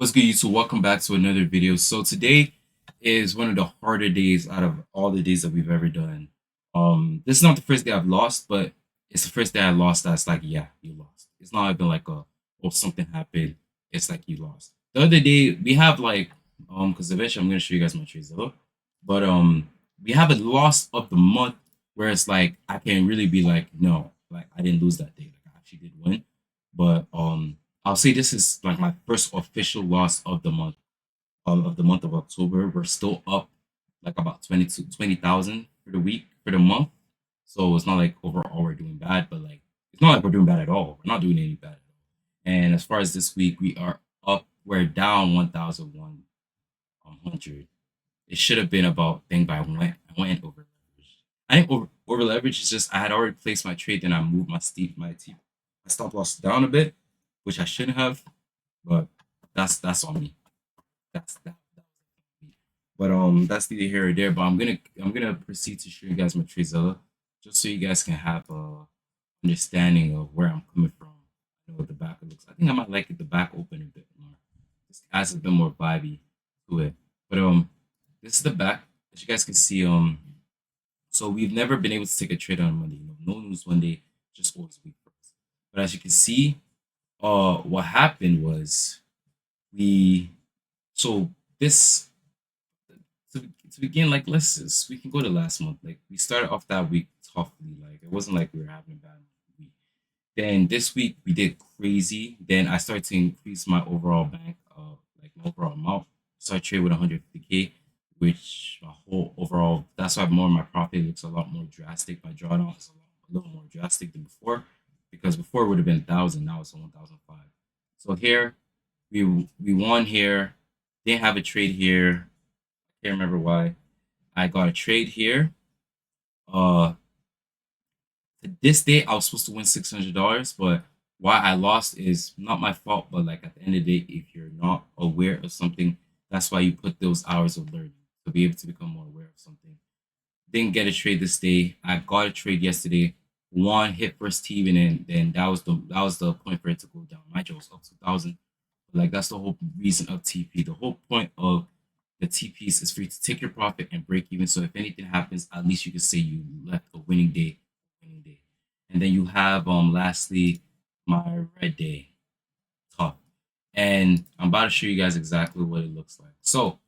What's good, YouTube? Welcome back to another video. So today is one of the harder days out of all the days that we've ever done. This is not the first day I've lost, but it's the first day I lost that's like, yeah, you lost. It's not even like oh, something happened. It's like you lost. The other day we have like, because eventually I'm gonna show you guys my trades, but we have a loss of the month where it's like I can really be like, no, like I didn't lose that day. Like I actually did win. But I'll say this is like my first official loss of the month of October. We're still up like about 20,000 for the week for the month. So it's not like overall we're doing bad, but like it's not like we're doing bad at all. We're not doing any bad at all. And as far as this week, we are up. We're down 1,100. It should have been about thing, but I went over leverage. I think over leverage is just I had already placed my trade, then I moved my stop loss down a bit, which I shouldn't have, but that's on me. That was me. But that's neither here or there. But I'm gonna proceed to show you guys my Trezella, just so you guys can have a understanding of where I'm coming from. You know what the back looks. I think I might like it the back open a bit more. This adds a bit more vibey to it. But this is the back. As you guys can see, so we've never been able to take a trade on Monday. You know, no news Monday, just always week first. But as you can see, what happened was we so this to begin, like we can go to last month. Like we started off that week toughly. Like it wasn't like we were having a bad week. Then this week we did crazy. Then I started to increase my overall bank, like my overall amount. So I trade with 150K, which my whole overall. That's why more of my profit looks a lot more drastic. My drawdown is a little more drastic than before, because before it would have been 1,000. Now it's 1,005. So here we won here. Didn't have a trade here. Can't remember why. I got a trade here. Uh, this day I was supposed to win $600, but why I lost is not my fault. But like at the end of the day, if you're not aware of something, that's why you put those hours of learning to be able to become more aware of something. Didn't get a trade this day. I got a trade yesterday. One hit first team, and then that was the point for it to go down. My job was up 2,000. Like that's the whole reason of TP. The whole point of the TPs is for you to take your profit and break even. So if anything happens, at least you can say you left a winning day, winning day. And then you have lastly my red day top. And I'm about to show you guys exactly what it looks like. So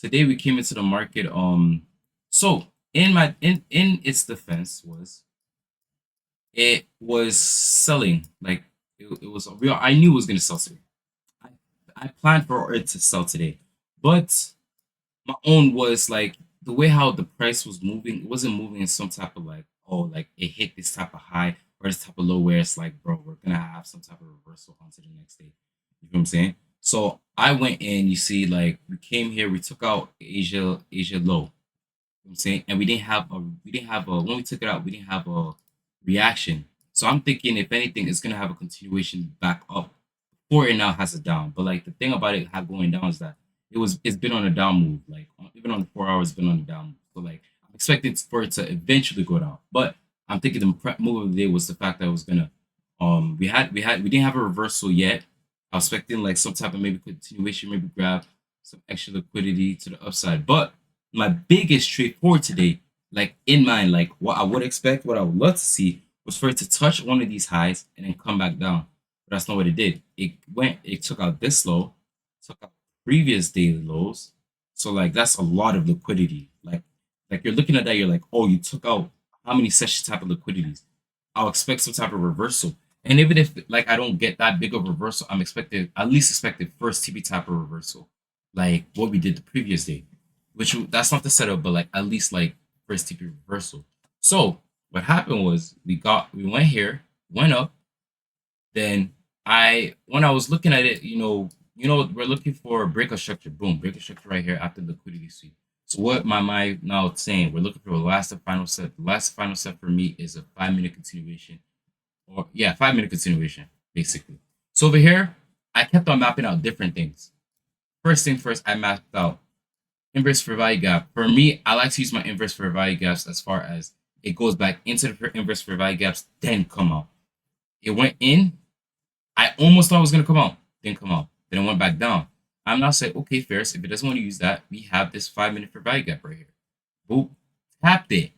today we came into the market. So in its defense was it was selling like it was a real. I knew it was gonna sell today. I, I planned for it to sell today, but my own was like the way how the price was moving. It wasn't moving in some type of like, oh, like it hit this type of high or this type of low where it's like, bro, we're gonna have some type of reversal onto the next day. You know what I'm saying? So I went in. You see, like we came here, we took out Asia low. You know what I'm saying, and we didn't have a when we took it out, we didn't have a reaction. So I'm thinking, if anything, it's gonna have a continuation back up before it now has a down. But like the thing about it have going down is that it's been on a down move. Like even on the 4 hours, it's been on a down move. So like I'm expecting for it to eventually go down. But I'm thinking the move of the day was the fact that it was gonna we didn't have a reversal yet. I was expecting like some type of maybe continuation, maybe grab some extra liquidity to the upside. But my biggest trade for today, like in mind, like what I would expect, what I would love to see was for it to touch one of these highs and then come back down. But that's not what it did. It took out this low, took out previous daily lows. So like that's a lot of liquidity. Like you're looking at that, you're like, oh, you took out how many session type of liquidities? I'll expect some type of reversal. And even if like I don't get that big of reversal, I'm expected at least expected first TP type of reversal, like what we did the previous day. That's not the setup, but like at least like first TP reversal. So what happened was we went here, went up, then when I was looking at it, we're looking for a breakout structure. Boom, breakout structure right here after liquidity sweep. So what my mind now saying, we're looking for the last and final set. The last final set for me is a 5 minute continuation. Or yeah, 5 minute continuation, basically. So over here, I kept on mapping out different things. First thing first, I mapped out inverse fair value gap. For me, I like to use my inverse fair value gaps as far as it goes back into the inverse fair value gaps, then come out. It went in, I almost thought it was gonna come out. Didn't come out. Then it went back down. I'm now saying, okay, Ferris, if it doesn't want to use that, we have this 5 minute fair value gap right here. Boop, tapped it,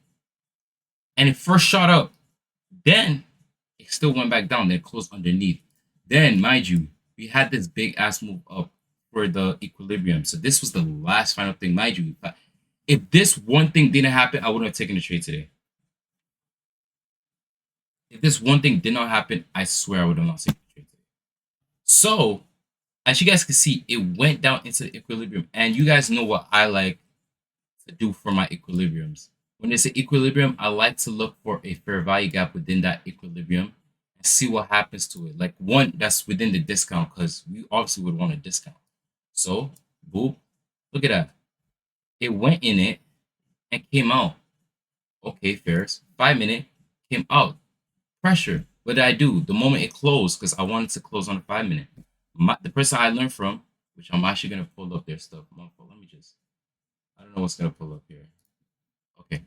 and it first shot up. Then it still went back down, then closed underneath. Then, mind you, we had this big ass move up for the equilibrium. So this was the last final thing, mind you. If this one thing didn't happen, I wouldn't have taken the trade today. If this one thing did not happen, I swear I would have not taken the trade today. So, as you guys can see, it went down into the equilibrium. And you guys know what I like to do for my equilibriums. When it's an equilibrium, I like to look for a fair value gap within that equilibrium and see what happens to it. Like one that's within the discount, because we obviously would want a discount. So, boop, look at that. It went in it and came out. Okay, Ferris. 5 minute came out. Pressure. What did I do? The moment it closed, because I wanted to close on a 5 minute. The person I learned from, which I'm actually gonna pull up their stuff. Let me just. I don't know what's gonna pull up here. Okay.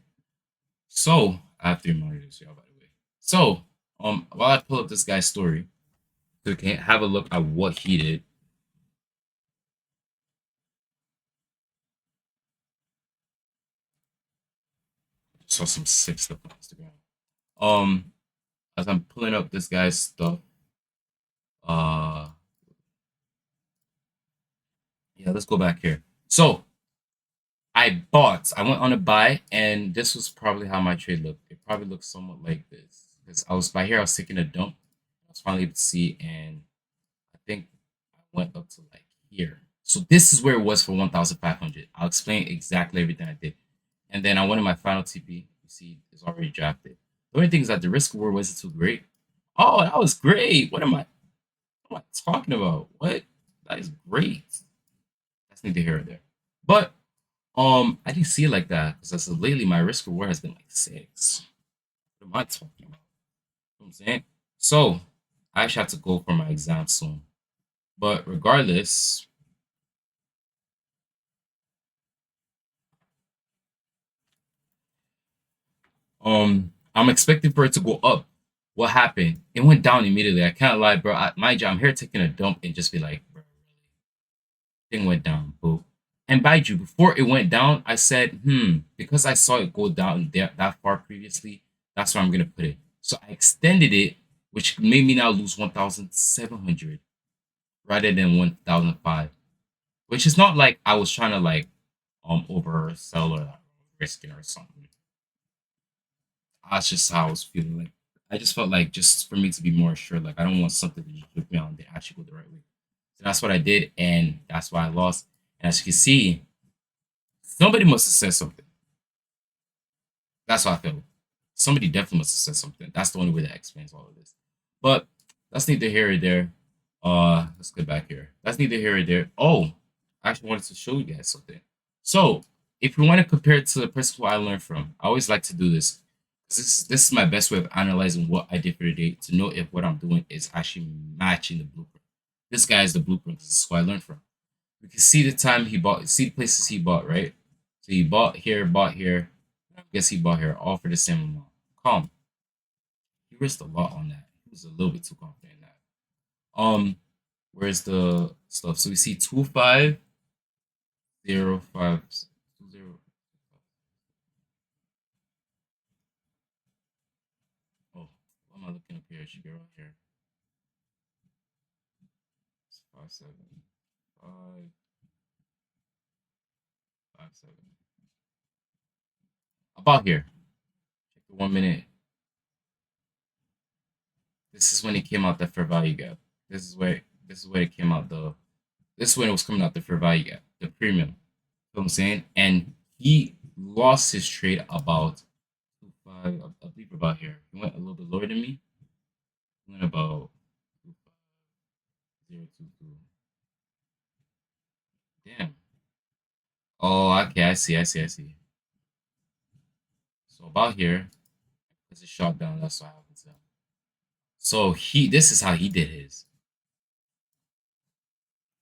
So I have three monitors, y'all, by the way. So while I pull up this guy's story, so we can have a look at what he did. Saw some sick stuff on Instagram. Um, as I'm pulling up this guy's stuff, uh, yeah, let's go back here. So I bought. I went on a buy, and this was probably how my trade looked. It probably looked somewhat like this because I was by here. I was taking a dump. I was finally able to see, and I think I went up to like here. So this is where it was for 1,500. I'll explain exactly everything I did, and then I went in my final TP. You see, it's already drafted. The only thing is that the risk reward wasn't too great. Oh, that was great. What am I talking about? What? That is great. That's neither here or there. But I didn't see it like that because as of lately my risk reward has been like six. What am I talking about? You know what I'm saying? So I actually have to go for my exam soon. But regardless, I'm expecting for it to go up. What happened? It went down immediately. I can't lie, bro. Mind you, I'm here taking a dump and just be like, bro, thing went down, boo. And mind you, before it went down, I said, because I saw it go down there that far previously, that's where I'm gonna put it. So I extended it, which made me now lose 1,700 rather than 1,005. Which is not like I was trying to like oversell or like, risking or something. That's just how I was feeling. Like I just felt like just for me to be more sure, like I don't want something to just flip me out and they actually go the right way. So that's what I did, and that's why I lost. And as you can see, somebody must have said something. That's how I feel. Somebody definitely must have said something. That's the only way that explains all of this. But that's neither here or there. Let's get back here. That's neither here or there. Oh, I actually wanted to show you guys something. So, if we want to compare it to the person who I learned from, I always like to do this. This is my best way of analyzing what I did for the day to know if what I'm doing is actually matching the blueprint. This guy is the blueprint. This is who I learned from. We can see the time he bought, see the places he bought, right? So he bought here, bought here. I guess he bought here, all for the same amount. Calm. He risked a lot on that. He was a little bit too confident in that. Where's the stuff? So we see 250520. Oh, what am I looking up here? It should be right here. It's 575557. About here. Check the 1 minute. This is when it came out the fair value gap. This is where it came out the this is when it was coming out the fair value gap, the premium. You know what I'm saying? And he lost his trade about I believe about here. He went a little bit lower than me. He went about 0.22. Damn. Oh, okay. I see. So about here, it's a shot down. That's what happened to him. So this is how he did his.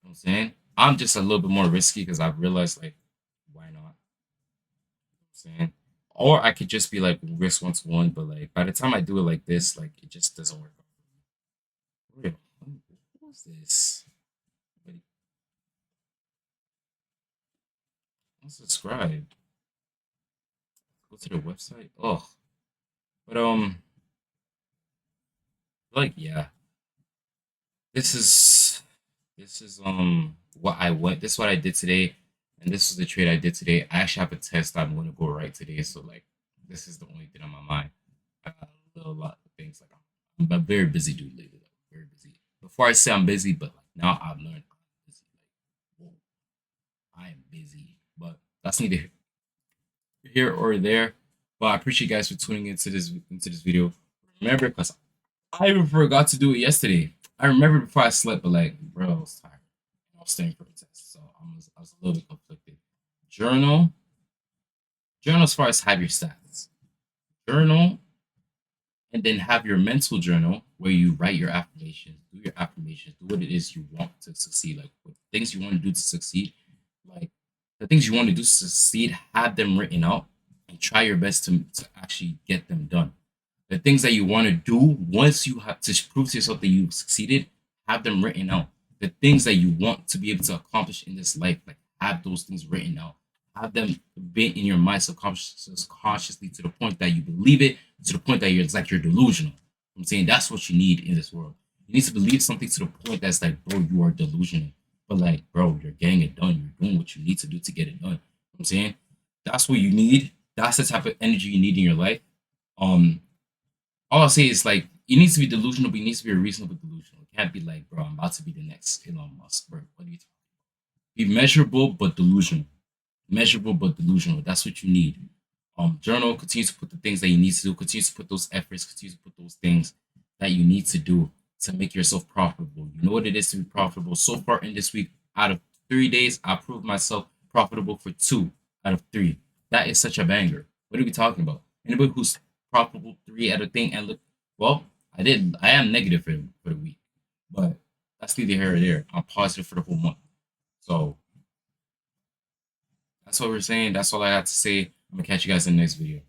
You know what I'm saying? I'm just a little bit more risky because I've realized like, why not? You know what I'm saying? Or I could just be like risk 1 to 1, but like by the time I do it like this, like it just doesn't work. Wait, what's this? Unsubscribe. Go to the website. Oh, but like yeah, this is what I went. This is what I did today, and this is the trade I did today. I actually have a test I'm going to go right today, so like this is the only thing on my mind. I got a lot of things like I'm a very busy dude lately. Like, very busy. Before I say I'm busy, but like now I've learned I'm busy. Like, whoa, I am busy. But that's neither here or there. But I appreciate you guys for tuning into this video. Remember, because I even forgot to do it yesterday. I remember before I slept, but like, bro, I was tired. I was studying for the test, so I was a little bit conflicted. Journal, journal as far as have your stats. Journal, and then have your mental journal where you write your affirmations, do your affirmations, do what it is you want to succeed, like what things you want to do to succeed, like the things you want to do to succeed, have them written out and try your best to actually get them done. The things that you want to do once you have to prove to yourself that you've succeeded, have them written out. The things that you want to be able to accomplish in this life, like have those things written out. Have them be in your mind subconsciously to the point that you believe it, to the point that it's like you're delusional. I'm saying that's what you need in this world. You need to believe something to the point that's like, bro, you are delusional. But like, bro, you're getting it done. You're doing what you need to do to get it done. You know what I'm saying that's what you need. That's the type of energy you need in your life. Um, all I'll say is like it needs to be delusional, but it needs to be a reasonable delusional. It can't be like, bro, I'm about to be the next Elon Musk. Bro, what are you talking? Be measurable but delusional. Measurable but delusional. That's what you need. Journal, continue to put the things that you need to do, continue to put those efforts, continue to put those things that you need to do to make yourself profitable. You know what it is to be profitable. So far in this week, out of 3 days, I proved myself profitable for 2 out of 3. That is such a banger. What are we talking about? Anybody who's profitable 3 out of thing and look, well, I am negative for the week, but that's neither here or there. I'm positive for the whole month. So that's what we're saying. That's all I have to say. I'm gonna catch you guys in the next video.